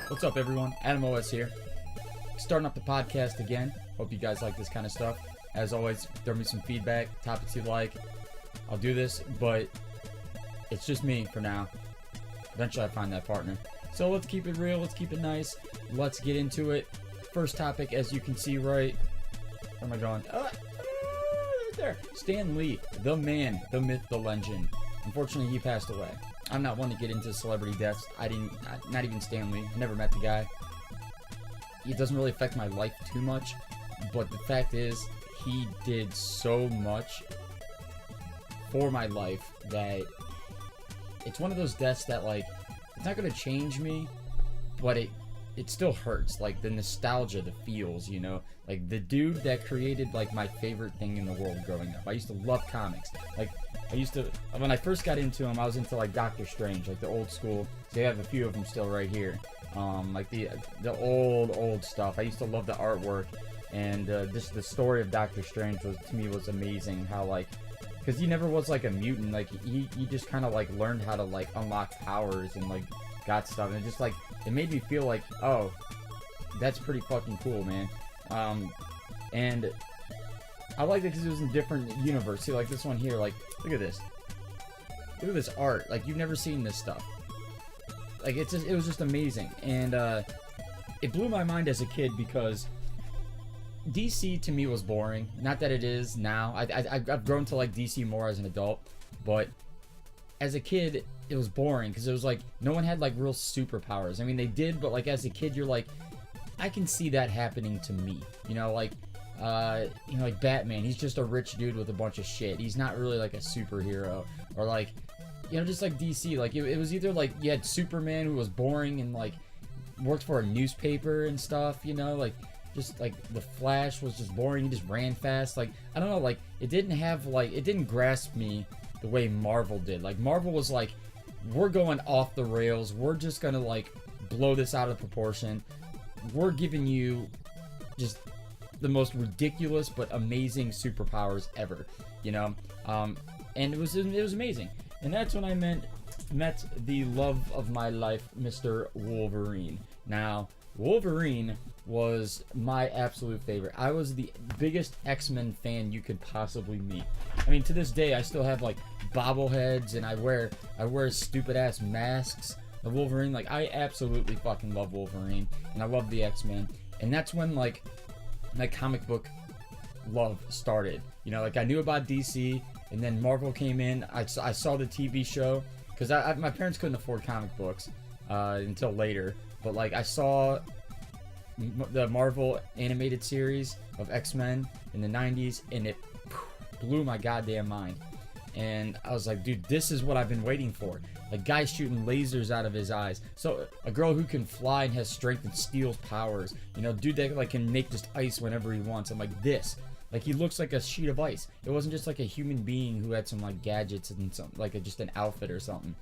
What's up, everyone? AdamOS here. Starting up the podcast again. Hope you guys like this kind of stuff. As always, throw me some feedback, topics you like. I'll do this, but it's just me for now. Eventually I find that partner. So let's keep it real, let's keep it nice. Let's get into it. First topic, as you can see where am I going? Right there. Stan Lee, the man, the myth, the legend. Unfortunately, he passed away. I'm not one to get into celebrity deaths. Not even Stan Lee. I never met the guy. It doesn't really affect my life too much, but the fact is, he did so much for my life that it's one of those deaths that, like, it's not going to change me, but it still hurts. Like, the nostalgia, the feels, you know? Like, the dude that created, like, my favorite thing in the world growing up. I used to love comics. Like, when I first got into them, I was into, like, Doctor Strange, like, the old school. So I have a few of them still right here. Like, the old stuff. I used to love the artwork. And just the story of Doctor Strange was amazing. How, like, because he never was, like, a mutant. Like, he just kind of, like, learned how to, like, unlock powers and, like, got stuff. And it just, like, it made me feel like, oh, that's pretty fucking cool, man. And I liked it because it was in a different universe. See, like, this one here, like, look at this. Look at this art. Like, you've never seen this stuff. Like, it was just amazing. And it blew my mind as a kid because DC to me was boring. Not that it is now. I've grown to like DC more as an adult, but as a kid it was boring because it was like no one had like real superpowers. I mean, they did, but like as a kid you're like, I can see that happening to me. You know, like like Batman, he's just a rich dude with a bunch of shit. He's not really like a superhero. Or like, you know, just like DC, like it was either like you had Superman who was boring and like worked for a newspaper and stuff, you know, like just like the Flash was just boring. He just ran fast. Like, I don't know, like it didn't grasp me the way Marvel did. Like, Marvel was like, we're going off the rails. We're just gonna like blow this out of proportion. We're giving you just the most ridiculous but amazing superpowers ever, you know. And it was amazing. And that's when I met the love of my life, Mr. Wolverine. Now, Wolverine was my absolute favorite. I was the biggest X-Men fan you could possibly meet. I mean, to this day, I still have like bobbleheads, and I wear stupid ass masks of Wolverine. Like, I absolutely fucking love Wolverine, and I love the X-Men. And that's when like my comic book love started. You know, like I knew about DC, and then Marvel came in. I saw the TV show because my parents couldn't afford comic books until later. But like I saw the Marvel animated series of X-Men in the 90s, and it blew my goddamn mind. And I was like, dude, this is what I've been waiting for. Like, guys shooting lasers out of his eyes. So a girl who can fly and has strength and steals powers. You know, dude that like can make just ice whenever he wants. I'm like, this. Like, he looks like a sheet of ice. It wasn't just like a human being who had some like gadgets and some like just an outfit or something.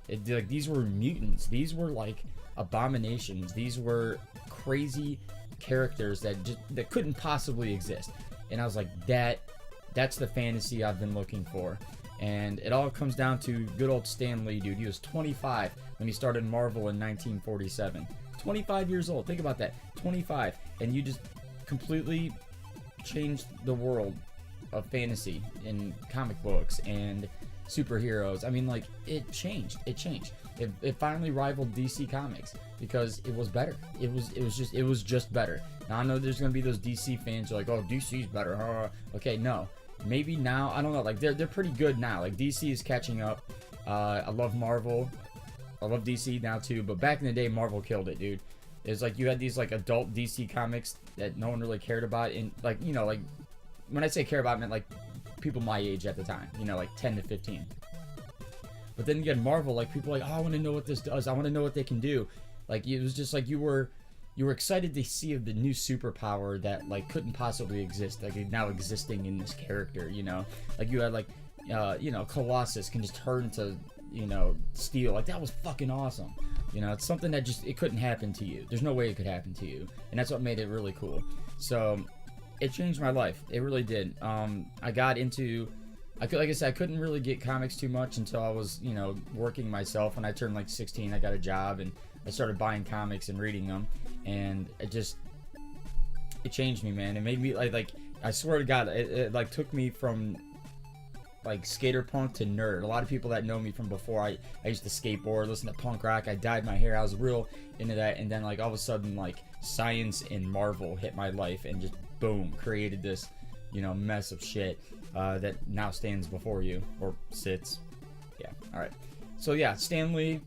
Like, these were mutants. These were like abominations. These were crazy characters that couldn't possibly exist. And I was like, that's the fantasy I've been looking for. And it all comes down to good old Stan Lee, dude. He was 25 when he started Marvel in 1947. 25 years old. Think about that. 25. And you just completely changed the world of fantasy in comic books and superheroes. I mean, like, it changed. It finally rivaled DC Comics because it was better. It was just better. Now, I know there's gonna be those DC fans who are like, oh, DC's better. Okay, no. Maybe now, I don't know, like, they're pretty good now. Like, DC is catching up. I love Marvel. I love DC now too, but back in the day, Marvel killed it, dude. It's like you had these like adult DC comics that no one really cared about, and like, you know, like when I say care about, I meant like people my age at the time, you know, like 10 to 15. But then you get Marvel, like people are like, oh, I want to know what this does. I want to know what they can do. Like, it was just like you were excited to see the new superpower that like couldn't possibly exist, like now existing in this character, you know. Like you had like you know, Colossus can just turn into, you know, steel. Like, that was fucking awesome. You know, it's something that just, it couldn't happen to you. There's no way it could happen to you. And that's what made it really cool. So it changed my life. It really did. I got into, like I said, I couldn't really get comics too much until I was, you know, working myself. When I turned like 16, I got a job, and I started buying comics and reading them, and it changed me, man. It made me like I swear to God, it like took me from like skater punk to nerd. A lot of people that know me from before, I used to skateboard, listen to punk rock, I dyed my hair, I was real into that, and then like all of a sudden like science and Marvel hit my life and just boom, created this, you know, mess of shit that now stands before you, or sits. Yeah, alright. So yeah, Stan Lee,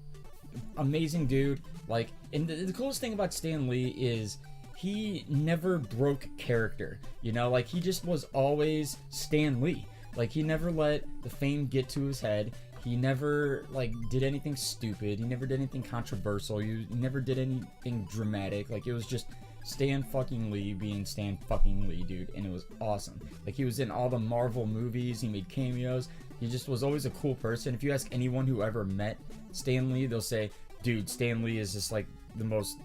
amazing dude. Like, and the coolest thing about Stan Lee is he never broke character, you know, like he just was always Stan Lee. Like, he never let the fame get to his head. He never, like, did anything stupid. He never did anything controversial. He never did anything dramatic. Like, it was just Stan fucking Lee being Stan fucking Lee, dude. And it was awesome. Like, he was in all the Marvel movies. He made cameos. He just was always a cool person. If you ask anyone who ever met Stan Lee, they'll say, dude, Stan Lee is just, like, the most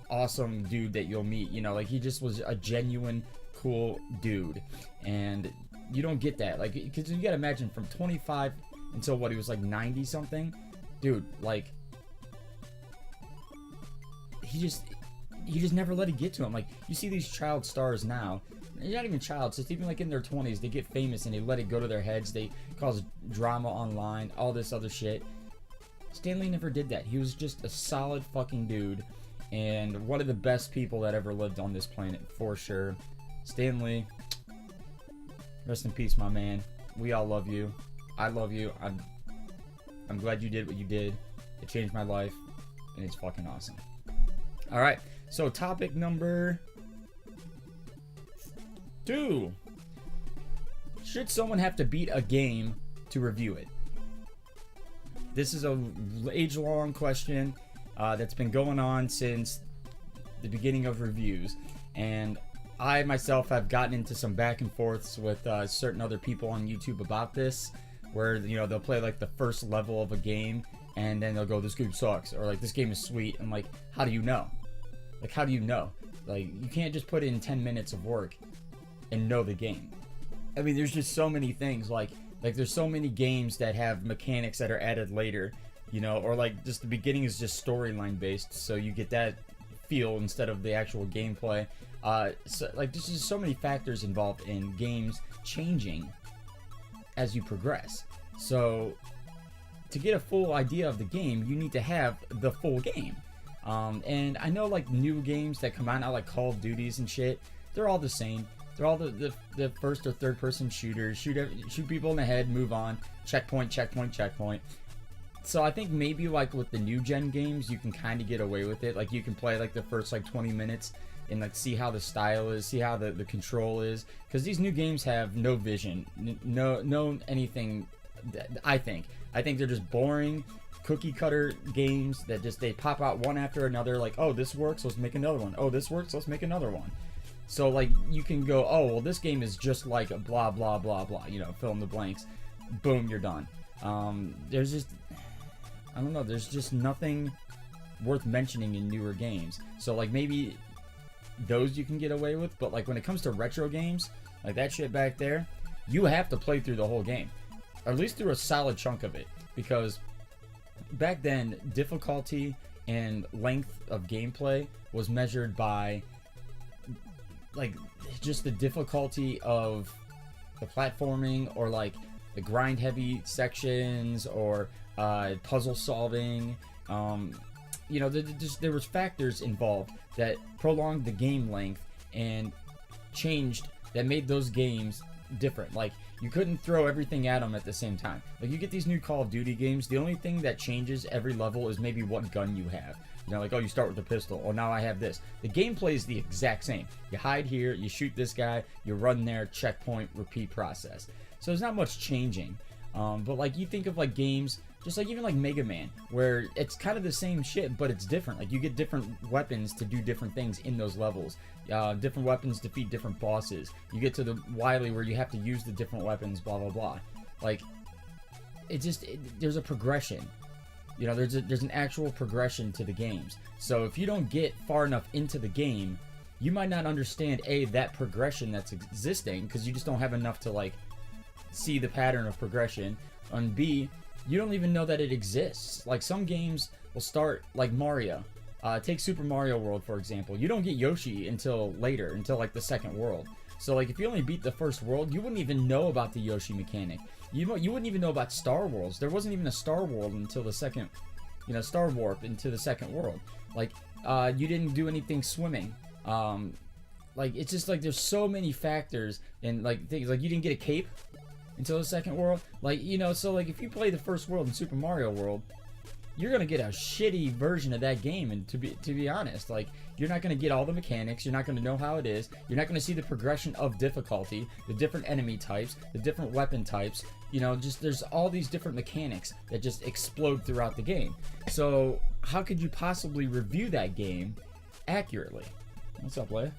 awesome dude that you'll meet. You know, like, he just was a genuine, cool dude. And you don't get that, like, because you gotta imagine from 25 until what, he was like 90 something, dude. Like, he just never let it get to him. Like, you see these child stars now, not even child, just even like in their 20s, they get famous and they let it go to their heads. They cause drama online, all this other shit. Stan Lee never did that. He was just a solid fucking dude, and one of the best people that ever lived on this planet, for sure. Stan Lee, rest in peace, my man. We all love you. I love you. I'm glad you did what you did. It changed my life, and it's fucking awesome. All right, so topic number 2. Should someone have to beat a game to review it? This is a age-long question that's been going on since the beginning of reviews, and I myself have gotten into some back and forths with certain other people on YouTube about this, where, you know, they'll play like the first level of a game and then they'll go, this game sucks, or like, this game is sweet. I'm like, how do you know? Like, how do you know? Like, you can't just put in 10 minutes of work and know the game. I mean, there's just so many things, like there's so many games that have mechanics that are added later, you know, or like just the beginning is just storyline based, so you get that feel instead of the actual gameplay. So, like, there's just so many factors involved in games changing as you progress. So to get a full idea of the game, you need to have the full game. And I know, like, new games that come out now, like Call of Duties and shit, they're all the same. They're all the first or third person shooters. Shoot people in the head, move on, checkpoint, checkpoint, checkpoint. So I think maybe, like, with the new gen games, you can kind of get away with it. Like, you can play like the first like 20 minutes and like see how the style is, see how the control is, because these new games have no vision, no anything. I think they're just boring cookie cutter games that just, they pop out one after another, like, oh, this works, let's make another one. Oh, this works, let's make another one. So, like, you can go, oh, well, this game is just like a blah blah blah blah, you know, fill in the blanks, boom, you're done. There's just, I don't know, there's just nothing worth mentioning in newer games. So, like, maybe those you can get away with, but like when it comes to retro games, like that shit back there, you have to play through the whole game, or at least through a solid chunk of it, because back then difficulty and length of gameplay was measured by, like, just the difficulty of the platforming, or like the grind heavy sections, or puzzle solving. You know, there was factors involved that prolonged the game length and changed, that made those games different. Like, you couldn't throw everything at them at the same time. Like, you get these new Call of Duty games, the only thing that changes every level is maybe what gun you have. You know, like, oh, you start with a pistol, oh, now I have this. The gameplay is the exact same. You hide here, you shoot this guy, you run there, checkpoint, repeat process. So there's not much changing. But like, you think of like games, just like even like Mega Man, where it's kind of the same shit, but it's different. Like, you get different weapons to do different things in those levels. Different weapons defeat different bosses. You get to the Wily where you have to use the different weapons, blah blah blah. Like, there's a progression. You know, there's an actual progression to the games. So if you don't get far enough into the game, you might not understand that progression that's existing, because you just don't have enough to like see the pattern of progression, and B, you don't even know that it exists. Like, some games, will start like Mario. Take Super Mario World, for example. You don't get Yoshi until later, until like the second world. So like if you only beat the first world, you wouldn't even know about the Yoshi mechanic. You wouldn't even know about Star Worlds. There wasn't even a Star World until the second, Star Warp into the second world. Like you didn't do anything swimming. Like it's just like there's so many factors and like things like you didn't get a cape until the second world. Like so like if you play the first world in Super Mario World, you're gonna get a shitty version of that game. And to be honest, like you're not gonna get all the mechanics. You're not gonna know how it is. You're not gonna see the progression of difficulty, the different enemy types, the different weapon types. Just there's all these different mechanics that just explode throughout the game. So how could you possibly review that game accurately? What's up, Leia?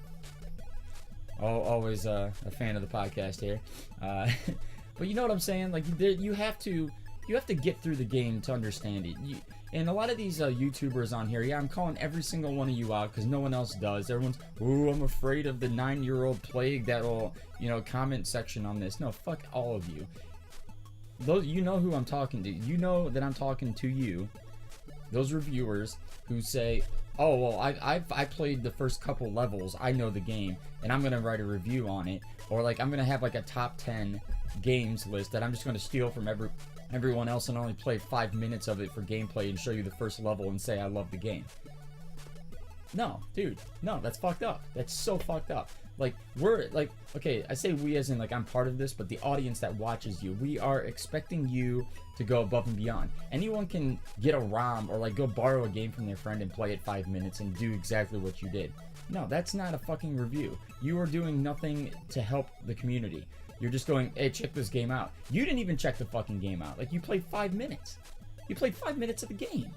Always a fan of the podcast here. But you know what I'm saying? Like you have to get through the game to understand it. And a lot of these YouTubers on here, I'm calling every single one of you out because no one else does. Everyone's, ooh, I'm afraid of the 9-year-old plague that'll, comment section on this. No, fuck all of you. Those, who I'm talking to. You know that I'm talking to you. Those reviewers who say, oh, well, I played the first couple levels. I know the game, and I'm going to write a review on it. Or, like, I'm going to have, like, a top 10 games list that I'm just going to steal from everyone else and only play 5 minutes of it for gameplay and show you the first level and say I love the game. No, dude. No, that's fucked up. That's so fucked up. Like, we're, like, okay, I say we as in, like, I'm part of this, but the audience that watches you, we are expecting you to go above and beyond. Anyone can get a ROM or, like, go borrow a game from their friend and play it 5 minutes and do exactly what you did. No, that's not a fucking review. You are doing nothing to help the community. You're just going, hey, check this game out. You didn't even check the fucking game out. Like, you played 5 minutes. You played 5 minutes of the game.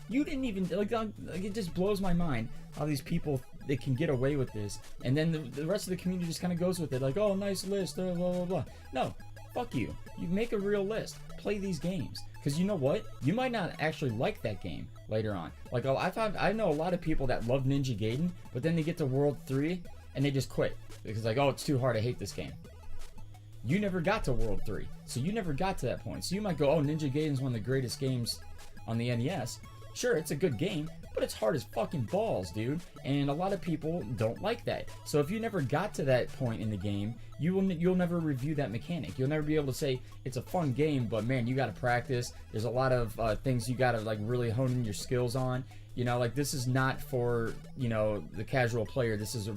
You didn't even, like it just blows my mind how these people, they can get away with this. And then the rest of the community just kind of goes with it. Like, oh, nice list, blah, blah, blah. No, fuck you. You make a real list. Play these games. Because you know what? You might not actually like that game later on. Like, I know a lot of people that love Ninja Gaiden, but then they get to World 3 and they just quit. Because like, oh, it's too hard, I hate this game. You never got to World 3, so you never got to that point. So you might go, oh, Ninja Gaiden's one of the greatest games on the NES. Sure, it's a good game, but it's hard as fucking balls, dude. And a lot of people don't like that. So if you never got to that point in the game, you'll never review that mechanic. You'll never be able to say it's a fun game, but man, you gotta practice. There's a lot of things you gotta like really hone in your skills on. Like this is not for the casual player. This is a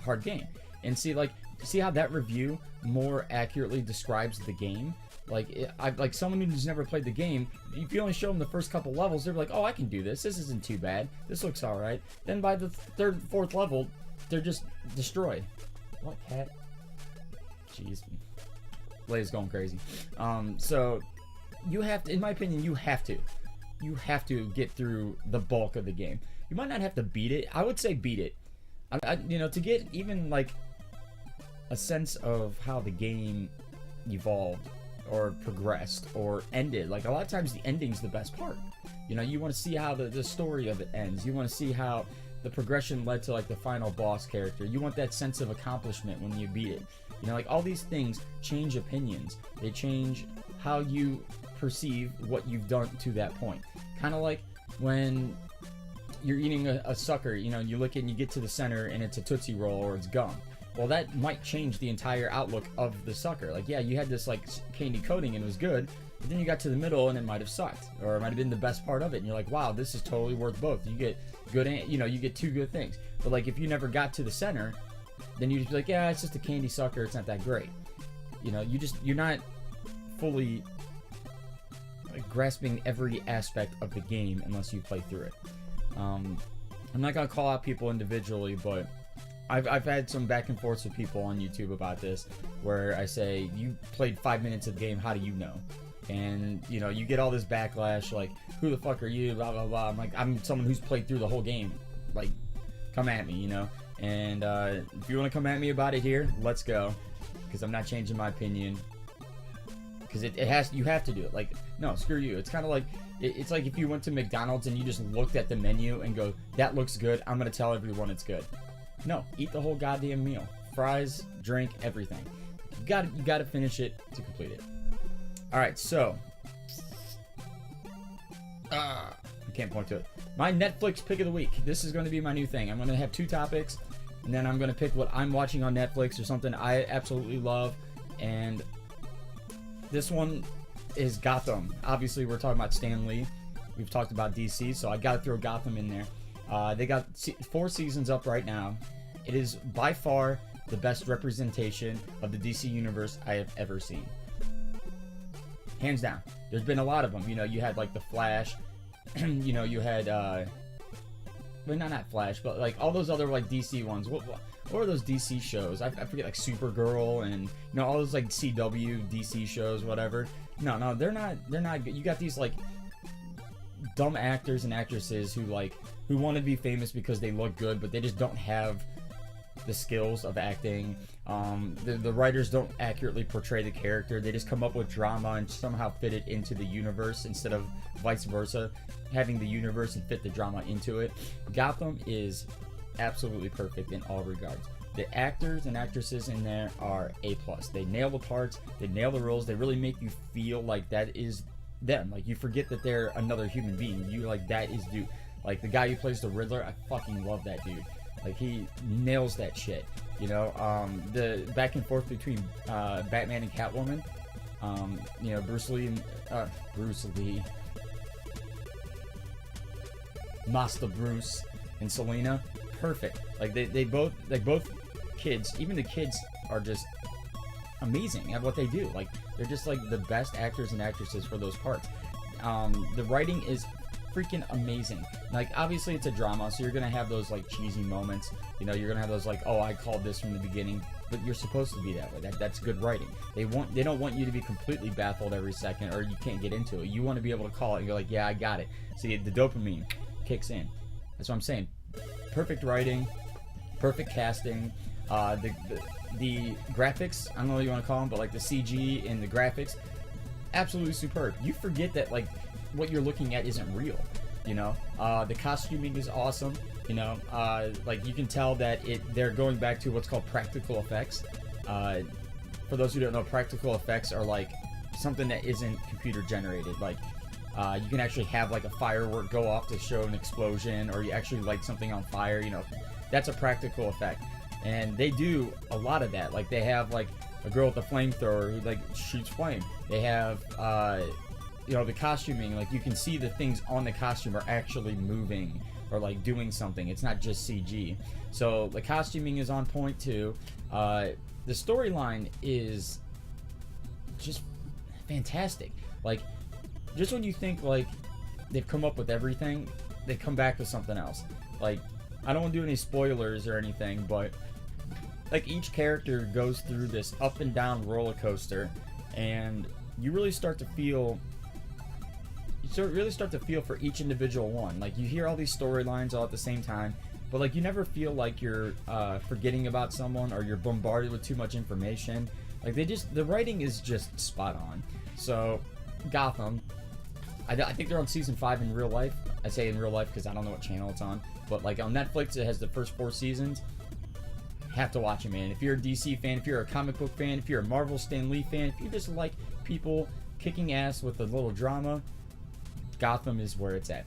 hard game. And see how that review more accurately describes the game. Like someone who's never played the game, if you only show them the first couple levels, they're like, oh, I can do this. This isn't too bad. This looks all right. Then by the third, fourth level, they're just destroyed. What, cat? Jeez. Leia's going crazy. So you have to, in my opinion, you have to get through the bulk of the game. You might not have to beat it. I would say beat it. To get even like a sense of how the game evolved or progressed or ended. Like a lot of times the ending's the best part. You want to see how the story of it ends. You want to see how the progression led to like the final boss character. You want that sense of accomplishment when you beat it. Like all these things change opinions. They change how you perceive what you've done to that point. Kind of like when you're eating a sucker, you look and you get to the center and it's a Tootsie Roll or it's gum. Well, that might change the entire outlook of the sucker. Like, yeah, you had this like candy coating and it was good, but then you got to the middle and it might have sucked, or it might have been the best part of it. And you're like, wow, this is totally worth both. You get good, you get two good things. But like, if you never got to the center, then you'd just be like, yeah, it's just a candy sucker. It's not that great. You're not fully like, grasping every aspect of the game unless you play through it. I'm not gonna call out people individually, but I've had some back and forths with people on YouTube about this, where I say, you played 5 minutes of the game, how do you know? And, you get all this backlash, like, who the fuck are you, blah, blah, blah. I'm like, I'm someone who's played through the whole game. Like, come at me, And if you want to come at me about it here, let's go. Because I'm not changing my opinion. Because you have to do it. Like, no, screw you. It's kind of like, it's like if you went to McDonald's and you just looked at the menu and go, that looks good, I'm going to tell everyone it's good. No, eat the whole goddamn meal. Fries, drink, everything. You gotta finish it to complete it. Alright, so. can't point to it. My Netflix pick of the week. This is going to be my new thing. I'm going to have 2 topics, and then I'm going to pick what I'm watching on Netflix or something I absolutely love. And this one is Gotham. Obviously, we're talking about Stan Lee. We've talked about DC, so I got to throw Gotham in there. They got 4 seasons up right now. It is by far the best representation of the DC universe I have ever seen. Hands down. There's been a lot of them. You know, you had like the Flash. You know, you had well, not Flash, but like all those other like DC ones. What are those DC shows? I forget, like Supergirl and, you know, all those like CW DC shows, whatever. No, they're not good. You got these like dumb actors and actresses who want to be famous because they look good, but they just don't have the skills of acting. The writers don't accurately portray the character. They just come up with drama and somehow fit it into the universe instead of vice versa, having the universe and fit the drama into it. Gotham is absolutely perfect in all regards. The actors and actresses in there are A+. They nail the parts, they nail the roles, they really make you feel like that is them. Like, you forget that they're another human being. You like, that is dude. Like, the guy who plays the Riddler, I fucking love that dude. Like, he nails that shit, you know. The back and forth between Batman and Catwoman, you know, Bruce Lee, Master Bruce and Selena, perfect. Like, they both kids, even the kids are just amazing at what they do. Like, they're just like the best actors and actresses for those parts. The writing is freaking amazing. Like, obviously it's a drama, so you're gonna have those like cheesy moments, you know. You're gonna have those like, oh, I called this from the beginning, but you're supposed to be that way. That's good writing. They don't want you to be completely baffled every second, or you can't get into it. You want to be able to call it and you're like, yeah, I got it. See, the dopamine kicks in. That's what I'm saying. Perfect writing, perfect casting. The graphics, I don't know what you want to call them, but like the CG and the graphics, absolutely superb. You forget that like what you're looking at isn't real, you know. The costuming is awesome, you know. Like, you can tell that they're going back to what's called practical effects. For those who don't know, practical effects are like something that isn't computer generated. Like, you can actually have like a firework go off to show an explosion, or you actually light something on fire, you know. That's a practical effect, and they do a lot of that. Like, they have like a girl with a flamethrower who like shoots flame. They have you know, the costuming, like, you can see the things on the costume are actually moving or like doing something. It's not just CG. So the costuming is on point too. The storyline is just fantastic. Like, just when you think like they've come up with everything, they come back with something else. Like, I don't want to do any spoilers or anything, but like, each character goes through this up and down roller coaster, and you really start to feel for each individual one. Like, you hear all these storylines all at the same time, but like, you never feel like you're forgetting about someone or you're bombarded with too much information. Like, the writing is just spot on. So Gotham, I think they're on season 5 in real life. I say in real life because I don't know what channel it's on, but like on Netflix it has the first 4 seasons. Have to watch it, man. If you're a DC fan, if you're a comic book fan, if you're a Marvel Stan Lee fan, if you just like people kicking ass with a little drama, Gotham is where it's at.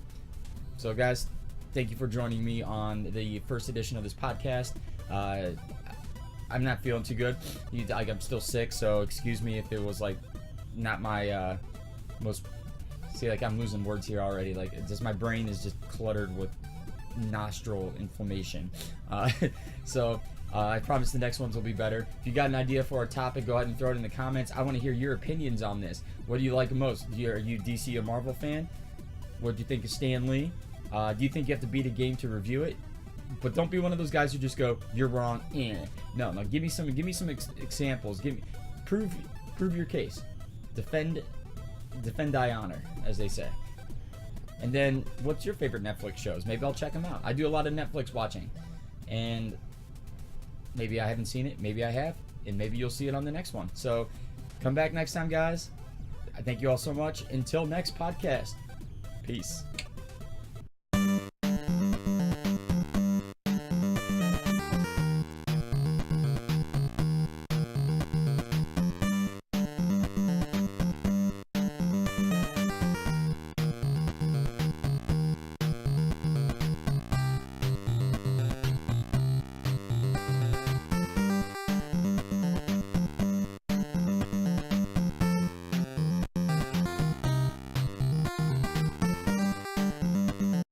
So guys, thank you for joining me on the first edition of this podcast. I'm not feeling too good. I'm still sick, so excuse me if it was like not my most. See, like, I'm losing words here already. Like, it's just, my brain is just cluttered with nostril inflammation. So I promise the next ones will be better. If you got an idea for a topic, go ahead and throw it in the comments. I want to hear your opinions on this. What do you like most? Are you DC or Marvel fan? What do you think of Stan Lee? Do you think you have to beat a game to review it? But don't be one of those guys who just go, "You're wrong." No. Give me some examples. Prove your case. Defend thy honor, as they say. And then, what's your favorite Netflix shows? Maybe I'll check them out. I do a lot of Netflix watching, and maybe I haven't seen it, maybe I have, and maybe you'll see it on the next one. So come back next time, guys. I thank you all so much. Until next podcast, peace.